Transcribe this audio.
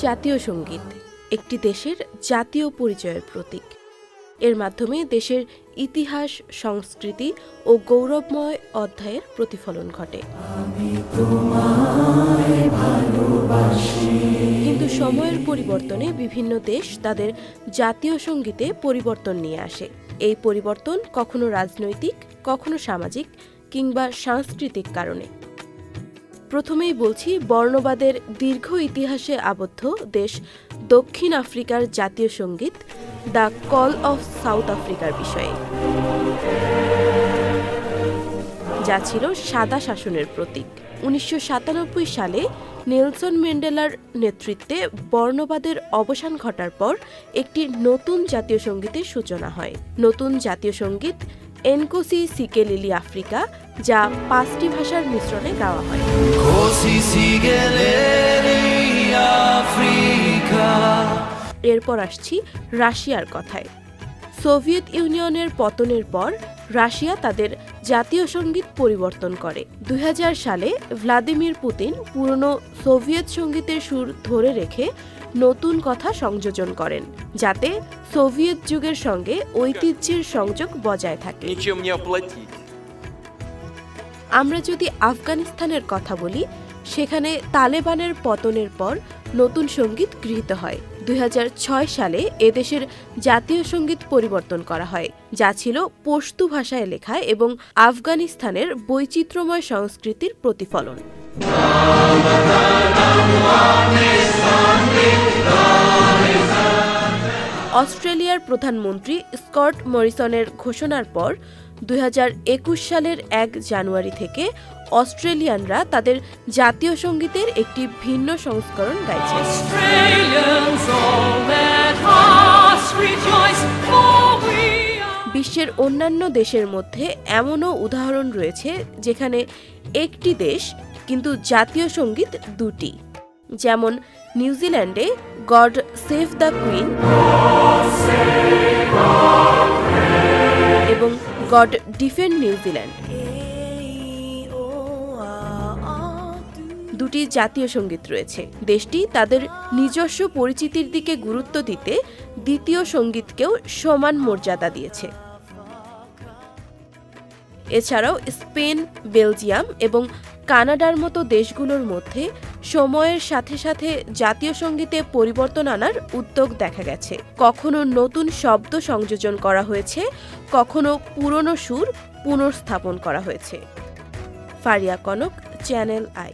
জাতীয় সঙ্গীত একটি দেশের জাতীয় পরিচয়ের প্রতীক। এর মাধ্যমে দেশের ইতিহাস, সংস্কৃতি ও গৌরবময় অধ্যায়ের প্রতিফলন ঘটে। কিন্তু সময়ের পরিবর্তনে বিভিন্ন দেশ তাদের জাতীয় সঙ্গীতে পরিবর্তন নিয়ে আসে। এই পরিবর্তন কখনো রাজনৈতিক, কখনো সামাজিক কিংবা সাংস্কৃতিক কারণে। প্রথমেই বলছি বর্ণবাদের দীর্ঘ ইতিহাসে আবদ্ধ দেশ দক্ষিণ আফ্রিকার জাতীয় সঙ্গীত দ্য কল অফ সাউথ আফ্রিকার বিষয়ে, যা ছিল সাদা শাসনের প্রতীক। ১৯৯৭ সালে নেলসন ম্যান্ডেলার নেতৃত্বে বর্ণবাদের অবসান ঘটার পর একটি নতুন জাতীয় সঙ্গীতের সূচনা হয়। নতুন জাতীয় সঙ্গীত এনকোসি সিকেলিলি আফ্রিকা, যা ৫টি ভাষার মিশ্রণে গাওয়া হয়। এরপর আসছি রাশিয়ার কথায়। সোভিয়েত ইউনিয়নের পতনের পর রাশিয়া তাদের জাতীয় সঙ্গীত পরিবর্তন করে। ২০০০ সালে ভ্লাদিমির পুতিন পুরনো সোভিয়েত সঙ্গীতের সুর ধরে রেখে নতুন কথা সংযোজন করেন, যাতে সোভিয়েত যুগের সঙ্গে ঐতিহ্যের সংযোগ বজায় থাকে। আমরা যদি আফগানিস্তানের কথা বলি, সেখানে তালেবানের পতনের পর নতুন সঙ্গীত গৃহীত হয়। ২০০৬ সালে এদেশের জাতীয় সঙ্গীত পরিবর্তন করা হয়, যা ছিল পশতু ভাষায় লেখা এবং আফগানিস্তানের বৈচিত্র্যময় সংস্কৃতির প্রতিফলন। অস্ট্রেলিয়ার প্রধানমন্ত্রী স্কট মরিসনের ঘোষণার পর ২০২১ সালের ১ জানুয়ারি থেকে অস্ট্রেলিয়ানরা তাদের জাতীয় সঙ্গীতের একটি ভিন্ন সংস্করণ গাইছে। বিশ্বের অন্যান্য দেশের মধ্যে এমনও উদাহরণ রয়েছে যেখানে একটি দেশ কিন্তু জাতীয় সঙ্গীত দুটি, যেমন নিউজিল্যান্ডে গড সেভ দ্য কুইন এবং গড ডিফেন্ড নিউজিল্যান্ড। দুটি জাতীয় সঙ্গীত রয়েছে। দেশটি তাদের নিজস্ব পরিচিতির দিকে গুরুত্ব দিতে দ্বিতীয় সঙ্গীতকেও সমান মর্যাদা দিয়েছে। এছাড়াও স্পেন, বেলজিয়াম এবং কানাডার মতো দেশগুলোর মধ্যে সময়ের সাথে সাথে জাতীয় সঙ্গীতে পরিবর্তন আনার উদ্যোগ দেখা গেছে। কখনো নতুন শব্দ সংযোজন করা হয়েছে, কখনো পুরনো সুর পুনর্স্থাপন করা হয়েছে। Faria Kanak, channel I.